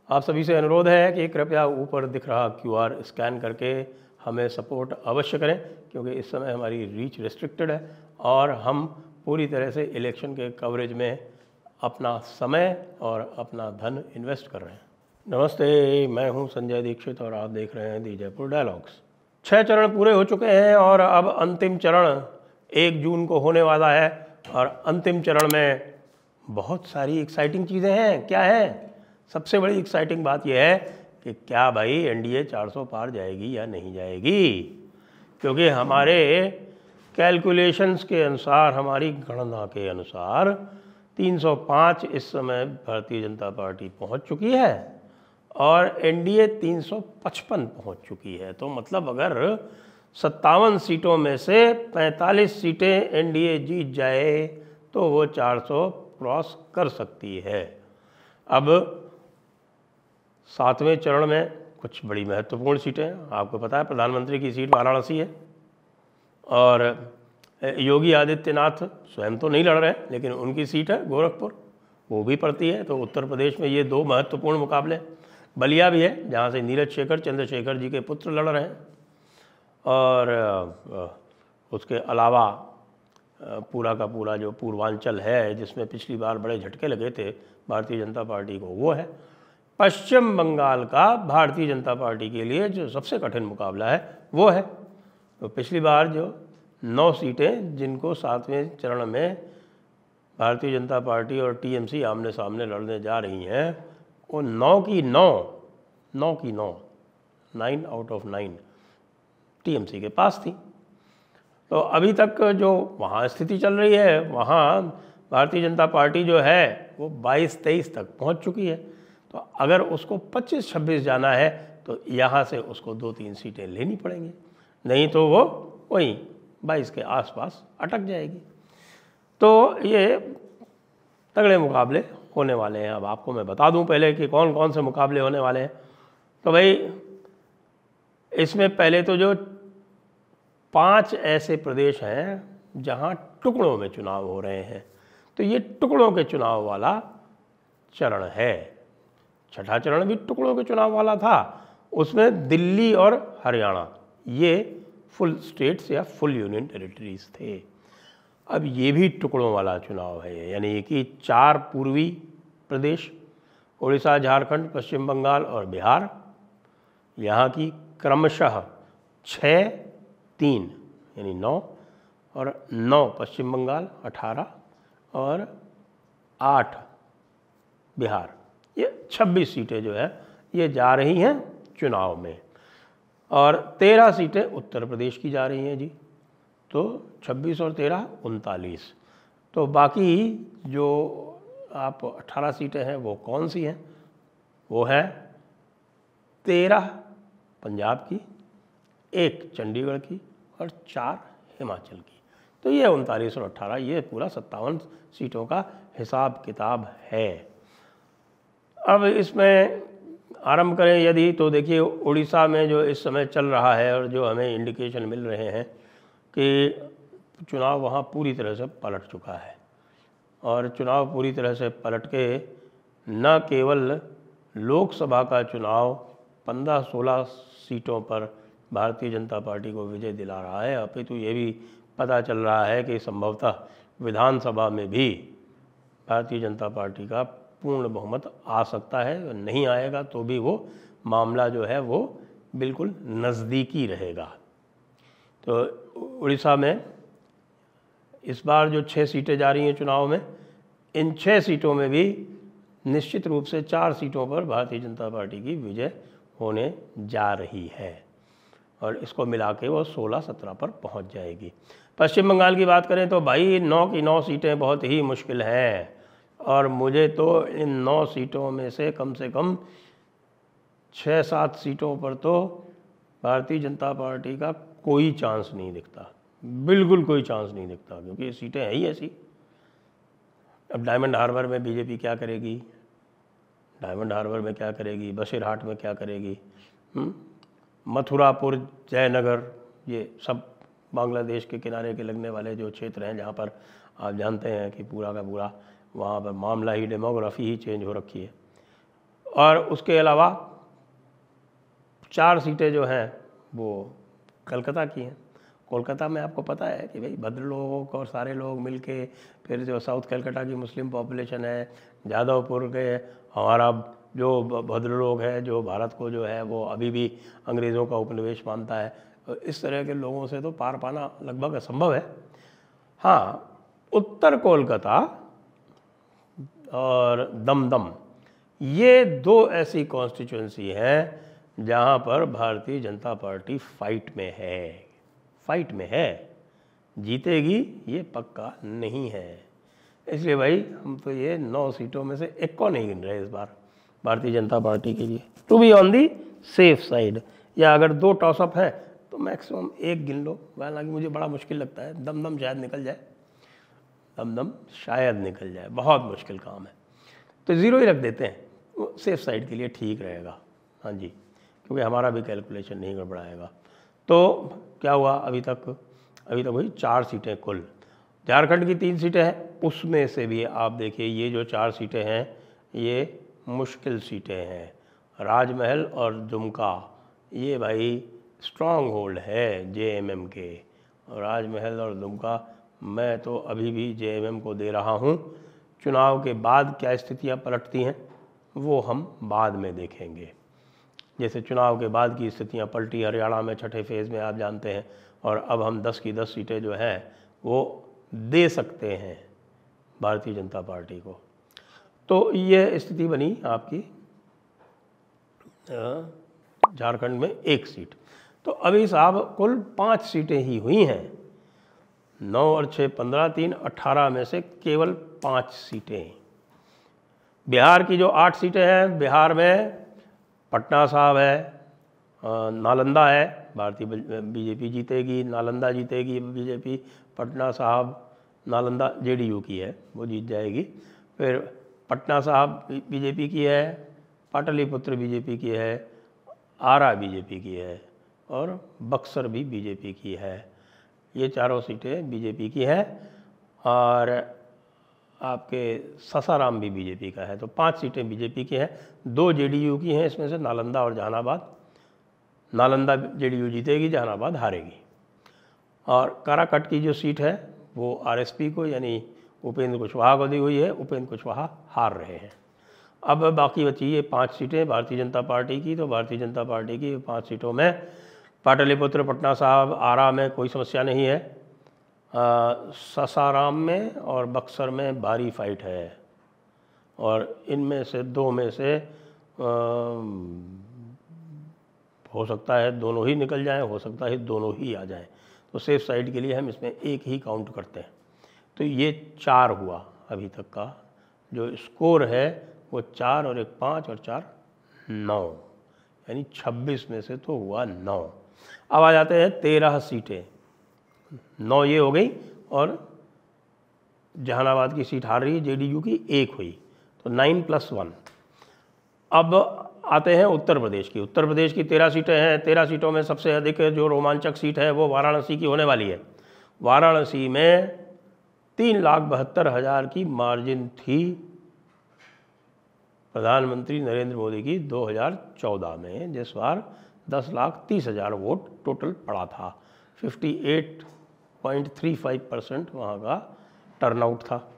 आप सभी से अनुरोध है कि कृपया ऊपर दिख रहा QR स्कैन करके हमें सपोर्ट अवश्य करें, क्योंकि इस समय हमारी रीच रिस्ट्रिक्टेड है और हम पूरी तरह से इलेक्शन के कवरेज में अपना समय और अपना धन इन्वेस्ट कर रहे हैं। नमस्ते, मैं हूं संजय दीक्षित और आप देख रहे हैं दी जयपुर डायलॉग्स। 6 चरण पूरे हो चुके हैं और अब अंतिम चरण 1 जून को होने वाला है और अंतिम चरण में बहुत सारी एक्साइटिंग चीज़ें हैं। क्या है? सबसे बड़ी एक्साइटिंग बात यह है कि क्या भाई NDA 400 पार जाएगी या नहीं जाएगी, क्योंकि हमारे कैलकुलेशंस के अनुसार, हमारी गणना के अनुसार 305 इस समय भारतीय जनता पार्टी पहुंच चुकी है और NDA 355 पहुंच चुकी है। तो मतलब अगर 57 सीटों में से 45 सीटें NDA जीत जाए तो वो 400 क्रॉस कर सकती है। अब 7वें चरण में कुछ बड़ी महत्वपूर्ण सीटें, आपको पता है प्रधानमंत्री की सीट वाराणसी है और योगी आदित्यनाथ स्वयं तो नहीं लड़ रहे हैं, लेकिन उनकी सीट है गोरखपुर, वो भी पड़ती है। तो उत्तर प्रदेश में ये 2 महत्वपूर्ण मुकाबले। बलिया भी है, जहाँ से नीरज शेखर चंद्रशेखर जी के पुत्र लड़ रहे हैं और उसके अलावा पूरा का पूरा जो पूर्वांचल है, जिसमें पिछली बार बड़े झटके लगे थे भारतीय जनता पार्टी को, वो है। पश्चिम बंगाल का भारतीय जनता पार्टी के लिए जो सबसे कठिन मुकाबला है वो है। तो पिछली बार जो 9 सीटें जिनको 7वें चरण में भारतीय जनता पार्टी और TMC आमने सामने लड़ने जा रही हैं, वो 9 की 9 आउट ऑफ 9 TMC के पास थी। तो अभी तक जो वहाँ स्थिति चल रही है, वहाँ भारतीय जनता पार्टी जो है वो 22-23 तक पहुँच चुकी है। तो अगर उसको 25-26 जाना है तो यहाँ से उसको 2-3 सीटें लेनी पड़ेंगी, नहीं तो वो वहीं 22 के आसपास अटक जाएगी। तो ये तगड़े मुकाबले होने वाले हैं। अब आपको मैं बता दूं पहले कि कौन कौन से मुकाबले होने वाले हैं। तो भाई इसमें पहले तो जो 5 ऐसे प्रदेश हैं जहाँ टुकड़ों में चुनाव हो रहे हैं, तो ये टुकड़ों के चुनाव वाला चरण है। 6ठा चरण भी टुकड़ों के चुनाव वाला था, उसमें दिल्ली और हरियाणा ये फुल स्टेट्स या फुल यूनियन टेरिटरीज थे। अब ये भी टुकड़ों वाला चुनाव है, यानी कि 4 पूर्वी प्रदेश, उड़ीसा, झारखंड, पश्चिम बंगाल और बिहार, यहाँ की क्रमशः 6, 3 यानी 9 और 9 पश्चिम बंगाल, 18 और 8 बिहार, ये 26 सीटें जो है ये जा रही हैं चुनाव में और 13 सीटें उत्तर प्रदेश की जा रही हैं जी। तो 26 और 13 39। तो बाकी जो आप 18 सीटें हैं वो कौन सी हैं? वो है 13 पंजाब की, 1 चंडीगढ़ की और 4 हिमाचल की। तो ये 39 और 18, ये पूरा 57 सीटों का हिसाब किताब है। अब इसमें आरंभ करें यदि, तो देखिए उड़ीसा में जो इस समय चल रहा है और जो हमें इंडिकेशन मिल रहे हैं कि चुनाव वहाँ पूरी तरह से पलट चुका है और चुनाव पूरी तरह से पलट के न केवल लोकसभा का चुनाव 15-16 सीटों पर भारतीय जनता पार्टी को विजय दिला रहा है, अपितु ये भी पता चल रहा है कि संभवतः विधानसभा में भी भारतीय जनता पार्टी का पूर्ण बहुमत आ सकता है। नहीं आएगा तो भी वो मामला जो है वो बिल्कुल नज़दीकी रहेगा। तो उड़ीसा में इस बार जो 6 सीटें जा रही हैं चुनाव में, इन 6 सीटों में भी निश्चित रूप से 4 सीटों पर भारतीय जनता पार्टी की विजय होने जा रही है और इसको मिला के वो 16-17 पर पहुंच जाएगी। पश्चिम बंगाल की बात करें तो भाई 9 की 9 सीटें बहुत ही मुश्किल हैं और मुझे तो इन 9 सीटों में से कम 6-7 सीटों पर तो भारतीय जनता पार्टी का कोई चांस नहीं दिखता, बिल्कुल कोई चांस नहीं दिखता, क्योंकि ये सीटें हैं ही ऐसी। अब डायमंड हार्बर में बीजेपी क्या करेगी, डायमंड हार्बर में क्या करेगी, बशीरहाट में क्या करेगी, मथुरापुर, जयनगर, ये सब बांग्लादेश के किनारे के लगने वाले जो क्षेत्र हैं, जहाँ पर आप जानते हैं कि पूरा का पूरा वहाँ पर मामला ही, डेमोग्राफी ही चेंज हो रखी है। और उसके अलावा 4 सीटें जो हैं वो कलकत्ता की हैं। कोलकाता में आपको पता है कि भाई भद्र लोग और सारे लोग मिलके, फिर जो साउथ कलकत्ता की मुस्लिम पॉपुलेशन है, जादवपुर के हमारा जो भद्र लोग हैं, जो भारत को जो है वो अभी भी अंग्रेज़ों का उपनिवेश मानता है, तो इस तरह के लोगों से तो पार पाना लगभग असंभव है। हाँ, उत्तर कोलकाता और दमदम, ये 2 ऐसी कॉन्स्टिट्यूंसी हैं जहाँ पर भारतीय जनता पार्टी फाइट में है, जीतेगी ये पक्का नहीं है। इसलिए भाई हम तो ये 9 सीटों में से एक को नहीं गिन रहे इस बार भारतीय जनता पार्टी के लिए, to be on the safe side. या अगर 2 टॉसअप है तो मैक्सिमम 1 गिन लो, हालांकि मुझे बड़ा मुश्किल लगता है, दमदम शायद निकल जाए, दमदम शायद निकल जाए, बहुत मुश्किल काम है, तो 0 ही रख देते हैं, वो सेफ साइड के लिए ठीक रहेगा। हाँ जी, क्योंकि हमारा भी कैलकुलेशन नहीं गड़बड़ाएगा। तो क्या हुआ अभी तक वही 4 सीटें कुल। झारखंड की 3 सीटें हैं, उसमें से भी आप देखिए ये जो 4 सीटें हैं ये मुश्किल सीटें हैं। राजमहल और दुमका ये भाई स्ट्रॉन्ग होल्ड है जेएमएम के, और राजमहल और दुमका मैं तो अभी भी जेएमएम को दे रहा हूँ। चुनाव के बाद क्या स्थितियाँ पलटती हैं वो हम बाद में देखेंगे। जैसे चुनाव के बाद की स्थितियाँ पलटी हरियाणा में 6ठे फेज़ में, आप जानते हैं, और अब हम 10 की 10 सीटें जो हैं वो दे सकते हैं भारतीय जनता पार्टी को। तो ये स्थिति बनी आपकी झारखंड में 1 सीट। तो अभी साहब कुल 5 सीटें ही हुई हैं, 9 और 6 15, 3 18 में से केवल 5 सीटें। बिहार की जो 8 सीटें हैं, बिहार में पटना साहब है, नालंदा है, भारतीय बीजेपी जीतेगी, नालंदा जीतेगी बीजेपी, पटना साहब नालंदा जेडीयू की है वो जीत जाएगी, फिर पटना साहब बीजेपी की है, पाटलिपुत्र बीजेपी की है, आरा बीजेपी की है, और बक्सर भी बीजेपी की है। ये चारों सीटें बीजेपी की हैं, और आपके सासाराम भी बीजेपी का है। तो 5 सीटें बीजेपी की हैं, 2 जेडीयू की हैं, इसमें से नालंदा और जहानाबाद। नालंदा जेडीयू जीतेगी, जहानाबाद हारेगी। और काराकट की जो सीट है वो आरएसपी को यानी उपेंद्र कुशवाहा को दी हुई है, उपेंद्र कुशवाहा हार रहे हैं। अब बाकी बची ये 5 सीटें भारतीय जनता पार्टी की। तो भारतीय जनता पार्टी की 5 सीटों में पाटलिपुत्र, पटना साहब, आरा में कोई समस्या नहीं है, सासाराम में और बक्सर में भारी फाइट है, और इनमें से 2 में से हो सकता है दोनों ही निकल जाएं, हो सकता है दोनों ही आ जाएं। तो सेफ साइड के लिए हम इसमें 1 ही काउंट करते हैं। तो ये 4 हुआ अभी तक का जो स्कोर है, वो 4 और 1 5 और 4 9, यानी 26 में से तो हुआ 9। अब आ जाते हैं 13 सीटें, 9 ये हो गई, और जहानाबाद की सीट हार रही, जेडीयू की 1 हुई, तो 9 + 1। अब आते हैं उत्तर प्रदेश की। उत्तर प्रदेश की 13 सीटें हैं। 13 सीटों में सबसे अधिक जो रोमांचक सीट है वो वाराणसी की होने वाली है। वाराणसी में 3,72,000 की मार्जिन थी प्रधानमंत्री नरेंद्र मोदी की 2014 में, जिस बार 10,30,000 वोट टोटल पड़ा था। 58.35% वहाँ का टर्नआउट था।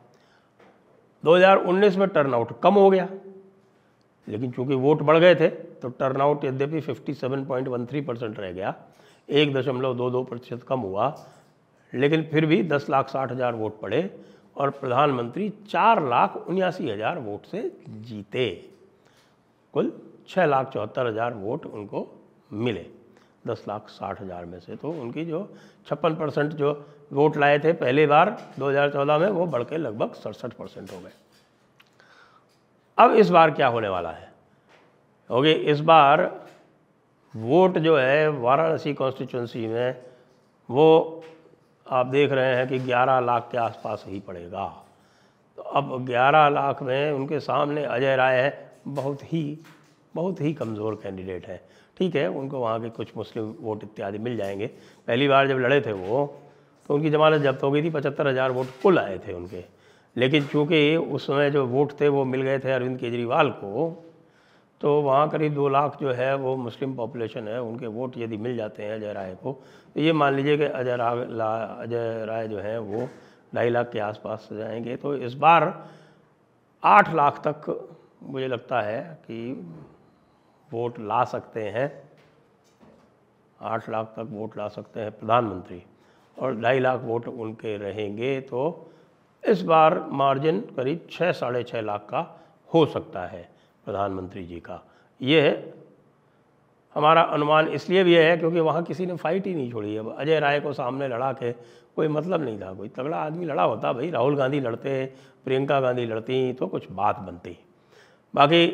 2019 में टर्नआउट कम हो गया, लेकिन चूंकि वोट बढ़ गए थे तो टर्नआउट यद्यपि 57.13% रह गया, 1.22% कम हुआ, लेकिन फिर भी 10,60,000 वोट पड़े, और प्रधानमंत्री 4,79,000 वोट से जीते। कुल 6,74,000 वोट उनको मिले 10,60,000 में से। तो उनकी जो 56% जो वोट लाए थे पहली बार 2014 में, वो बढ़ के लगभग 67% हो गए। अब इस बार क्या होने वाला है? ओके, इस बार वोट जो है वाराणसी कॉन्स्टिट्यूंसी में वो आप देख रहे हैं कि 11 लाख के आसपास ही पड़ेगा। तो अब 11 लाख में उनके सामने अजय राय है, बहुत ही कमज़ोर कैंडिडेट है। ठीक है, उनको वहाँ के कुछ मुस्लिम वोट इत्यादि मिल जाएंगे। पहली बार जब लड़े थे वो, तो उनकी जमानत जब्त हो गई थी, 75,000 वोट कुल आए थे उनके। लेकिन चूँकि उस समय जो वोट थे वो मिल गए थे अरविंद केजरीवाल को, तो वहाँ करीब 2 लाख जो है वो मुस्लिम पॉपुलेशन है, उनके वोट यदि मिल जाते हैं अजय राय को, तो ये मान लीजिए कि अजय राय जो है वो 2.5 लाख के आसपास जाएंगे। तो इस बार 8 लाख तक मुझे लगता है कि वोट ला सकते हैं, 8 लाख तक वोट ला सकते हैं प्रधानमंत्री, और 2.5 लाख वोट उनके रहेंगे। तो इस बार मार्जिन करीब 6-6.5 लाख का हो सकता है प्रधानमंत्री जी का। ये हमारा अनुमान इसलिए भी है क्योंकि वहाँ किसी ने फाइट ही नहीं छोड़ी। अब अजय राय को सामने लड़ा के कोई मतलब नहीं था, कोई तगड़ा आदमी लड़ा होता, भाई राहुल गांधी लड़ते, प्रियंका गांधी लड़ती तो कुछ बात बनती। बाकी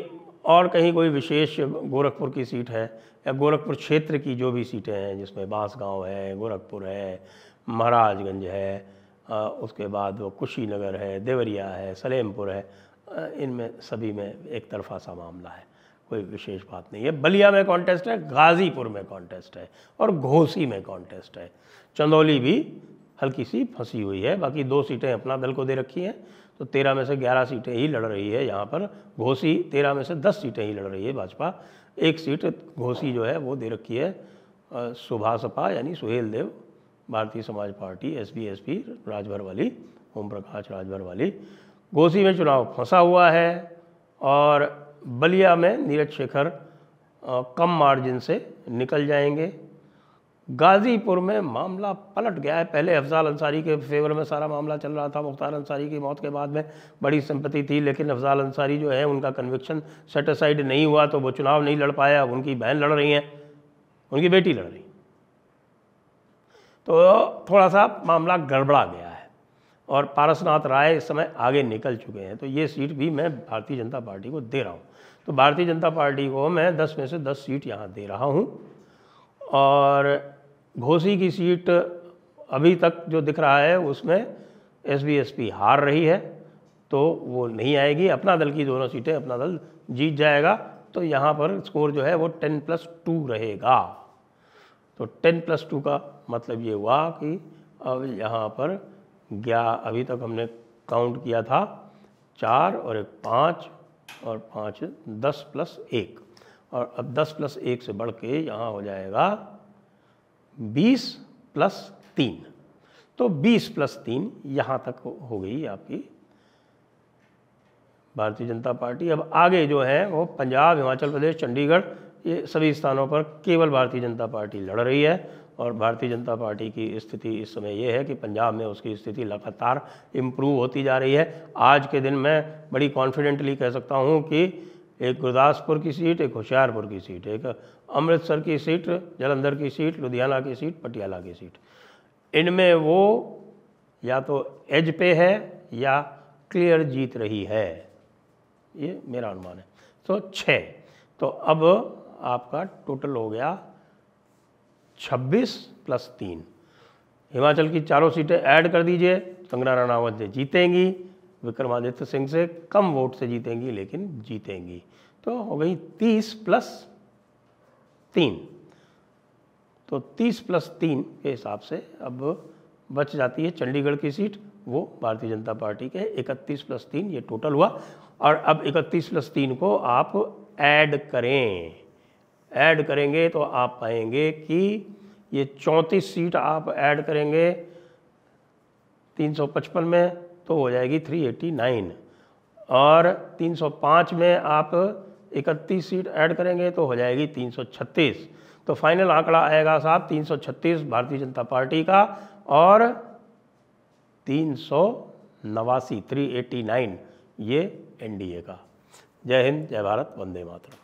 और कहीं कोई विशेष गोरखपुर की सीट है या गोरखपुर क्षेत्र की जो भी सीटें हैं जिसमें बांसगांव है, गोरखपुर है, महाराजगंज है, उसके बाद वो कुशीनगर है, देवरिया है, सलेमपुर है, इनमें सभी में एक तरफा सा मामला है, कोई विशेष बात नहीं है। बलिया में कॉन्टेस्ट है, गाज़ीपुर में कॉन्टेस्ट है और घोसी में कॉन्टेस्ट है। चंदौली भी हल्की सी फंसी हुई है, बाकी 2 सीटें अपना दल को दे रखी हैं, तो 13 में से 11 सीटें ही लड़ रही है यहाँ पर। घोसी 13 में से 10 सीटें ही लड़ रही है भाजपा, 1 सीट घोसी जो है वो दे रखी है सुभासपा यानी सुहेल देव, भारतीय समाज पार्टी, SBSP राजभर वाली, ओम प्रकाश राजभर वाली। घोसी में चुनाव फंसा हुआ है और बलिया में नीरज शेखर कम मार्जिन से निकल जाएंगे। गाज़ीपुर में मामला पलट गया है, पहले अफजाल अंसारी के फेवर में सारा मामला चल रहा था, मुख्तार अंसारी की मौत के बाद में बड़ी सिंपैथी थी, लेकिन अफजाल अंसारी जो है उनका कन्विक्शन सेटिस्फाइड नहीं हुआ तो वो चुनाव नहीं लड़ पाया। उनकी बहन लड़ रही हैं, उनकी बेटी लड़ रही, तो थोड़ा सा मामला गड़बड़ा गया है और पारसनाथ राय इस समय आगे निकल चुके हैं। तो ये सीट भी मैं भारतीय जनता पार्टी को दे रहा हूँ। तो भारतीय जनता पार्टी को मैं 10 में से 10 सीट यहाँ दे रहा हूँ। और घोसी की सीट अभी तक जो दिख रहा है उसमें SBSP हार रही है, तो वो नहीं आएगी। अपना दल की दोनों सीटें अपना दल जीत जाएगा, तो यहाँ पर स्कोर जो है वो 10+2 रहेगा। तो 10+2 का मतलब ये हुआ कि अब यहाँ पर अभी तक हमने काउंट किया था 4 और 1 5 और 5 10+1, और अब 10+1 से बढ़ के यहाँ हो जाएगा 20+3। तो 20+3 यहाँ तक हो गई आपकी भारतीय जनता पार्टी। अब आगे जो है वो पंजाब, हिमाचल प्रदेश, चंडीगढ़, ये सभी स्थानों पर केवल भारतीय जनता पार्टी लड़ रही है। और भारतीय जनता पार्टी की स्थिति इस समय ये है कि पंजाब में उसकी स्थिति लगातार इम्प्रूव होती जा रही है। आज के दिन मैं बड़ी कॉन्फिडेंटली कह सकता हूँ कि एक गुरदासपुर की सीट, एक होशियारपुर की सीट, एक अमृतसर की सीट, जालंधर की सीट, लुधियाना की सीट, पटियाला की सीट, इनमें वो या तो एज पे है या क्लियर जीत रही है, ये मेरा अनुमान है। तो 6, तो अब आपका टोटल हो गया 26+3। हिमाचल की चारों सीटें ऐड कर दीजिए, कंगना रनावत जी जीतेंगी, विक्रमादित्य सिंह से कम वोट से जीतेंगी लेकिन जीतेंगी। तो हो गई 30+3। तो 30+3 के हिसाब से अब बच जाती है चंडीगढ़ की सीट, वो भारतीय जनता पार्टी के 31+3 ये टोटल हुआ। और अब 31+3 को आप ऐड करेंगे तो आप पाएंगे कि ये 34 सीट आप ऐड करेंगे 355 में तो हो जाएगी 389, और 305 में आप 31 सीट ऐड करेंगे तो हो जाएगी 336। तो फाइनल आंकड़ा आएगा साहब 336 भारतीय जनता पार्टी का और 389 ये NDA का। जय हिंद, जय भारत, वंदे मातरम।